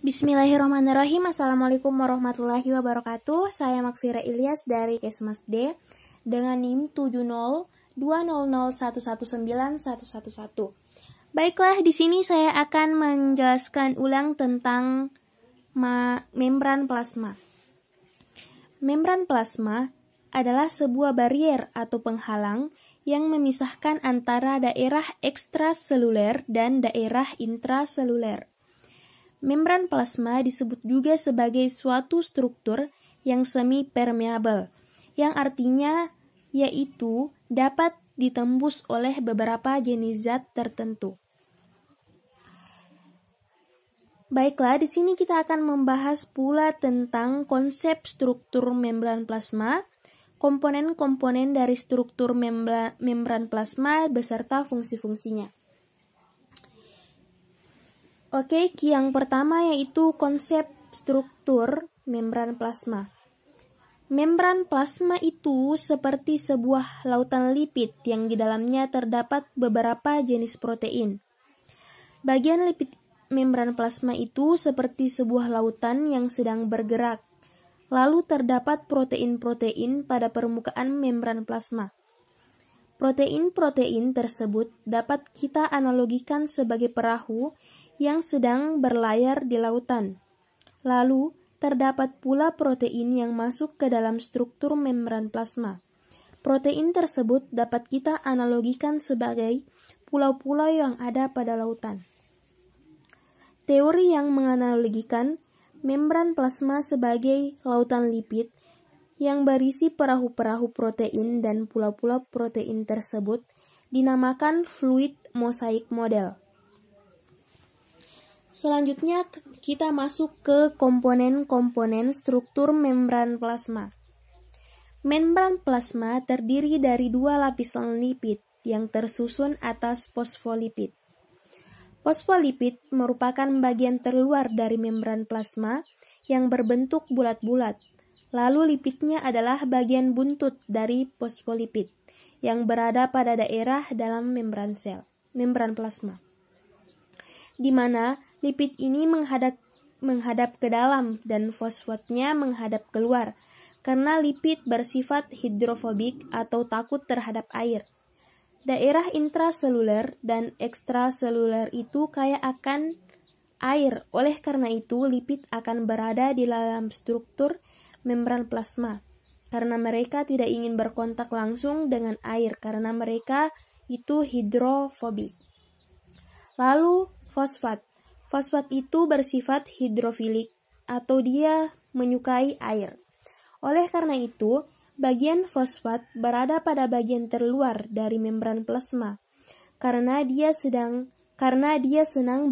Bismillahirrahmanirrahim. Assalamualaikum warahmatullahi wabarakatuh. Saya Makfira Ilyas dari Kesmas D dengan NIM 702001191111. Baiklah, di sini saya akan menjelaskan ulang tentang membran plasma. Membran plasma adalah sebuah barier atau penghalang yang memisahkan antara daerah ekstraseluler dan daerah intraseluler. Membran plasma disebut juga sebagai suatu struktur yang semi-permeabel, yang artinya yaitu dapat ditembus oleh beberapa jenis zat tertentu. Baiklah, di sini kita akan membahas pula tentang konsep struktur membran plasma, komponen-komponen dari struktur membran plasma beserta fungsi-fungsinya. Oke, yang pertama yaitu konsep struktur membran plasma. Membran plasma itu seperti sebuah lautan lipid yang di dalamnya terdapat beberapa jenis protein. Bagian lipid membran plasma itu seperti sebuah lautan yang sedang bergerak. Lalu terdapat protein-protein pada permukaan membran plasma. Protein-protein tersebut dapat kita analogikan sebagai perahu yang sedang berlayar di lautan. Lalu, terdapat pula protein yang masuk ke dalam struktur membran plasma. Protein tersebut dapat kita analogikan sebagai pulau-pulau yang ada pada lautan. Teori yang menganalogikan membran plasma sebagai lautan lipid yang berisi perahu-perahu protein dan pulau-pulau protein tersebut dinamakan fluid mosaic model. Selanjutnya kita masuk ke komponen-komponen struktur membran plasma. Membran plasma terdiri dari dua lapisan lipid yang tersusun atas fosfolipid. Fosfolipid merupakan bagian terluar dari membran plasma yang berbentuk bulat-bulat. Lalu lipidnya adalah bagian buntut dari fosfolipid yang berada pada daerah dalam membran plasma, di mana lipid ini menghadap ke dalam dan fosfatnya menghadap keluar, karena lipid bersifat hidrofobik atau takut terhadap air. Daerah intraseluler dan ekstraseluler itu kaya akan air, oleh karena itu lipid akan berada di dalam struktur membran plasma, karena mereka tidak ingin berkontak langsung dengan air, karena mereka itu hidrofobik. Lalu fosfat. Fosfat itu bersifat hidrofilik atau dia menyukai air. Oleh karena itu, bagian fosfat berada pada bagian terluar dari membran plasma karena dia senang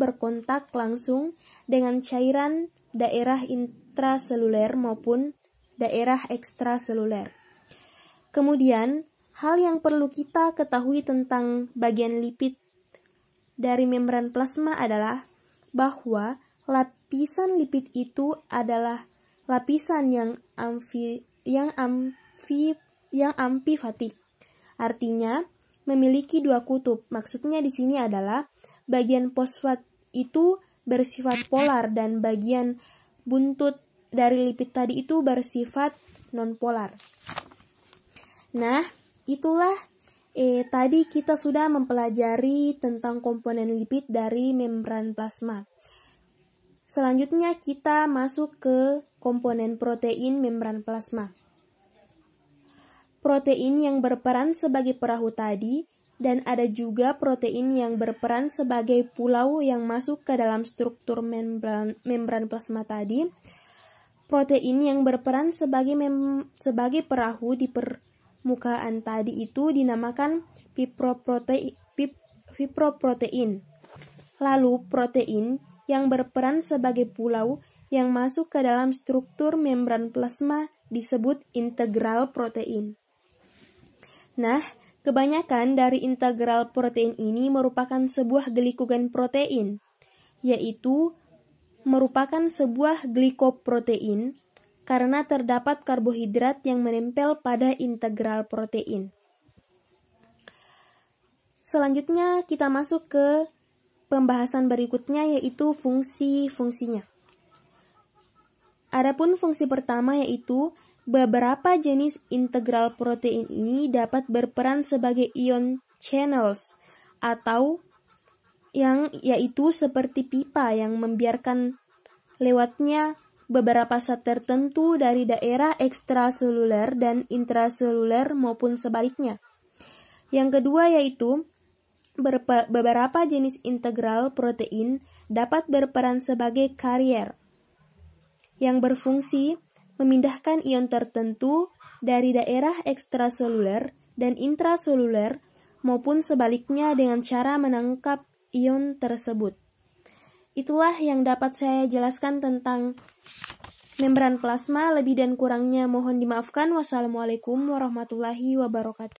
berkontak langsung dengan cairan daerah intraseluler maupun daerah ekstraseluler. Kemudian, hal yang perlu kita ketahui tentang bagian lipid dari membran plasma adalah bahwa lapisan lipid itu adalah lapisan yang amfifatik. Artinya, memiliki dua kutub. Maksudnya di sini adalah bagian fosfat itu bersifat polar dan bagian buntut dari lipid tadi itu bersifat nonpolar. Nah, itulah tadi kita sudah mempelajari tentang komponen lipid dari membran plasma. Selanjutnya kita masuk ke komponen protein membran plasma. Protein yang berperan sebagai perahu tadi, dan ada juga protein yang berperan sebagai pulau yang masuk ke dalam struktur membran plasma tadi. Protein yang berperan sebagai perahu di permukaan tadi itu dinamakan fiproprotein. Lalu protein yang berperan sebagai pulau yang masuk ke dalam struktur membran plasma disebut integral protein. Nah, kebanyakan dari integral protein ini merupakan sebuah glikogen protein, yaitu merupakan sebuah glikoprotein karena terdapat karbohidrat yang menempel pada integral protein. Selanjutnya kita masuk ke pembahasan berikutnya yaitu fungsi-fungsinya. Adapun fungsi pertama yaitu beberapa jenis integral protein ini dapat berperan sebagai ion channels atau yang yaitu seperti pipa yang membiarkan lewatnya beberapa zat tertentu dari daerah ekstraseluler dan intraseluler maupun sebaliknya. Yang kedua yaitu beberapa jenis integral protein dapat berperan sebagai karier yang berfungsi memindahkan ion tertentu dari daerah ekstraseluler dan intraseluler maupun sebaliknya dengan cara menangkap ion tersebut. Itulah yang dapat saya jelaskan tentang membran plasma. Lebih dan kurangnya mohon dimaafkan. Wassalamualaikum warahmatullahi wabarakatuh.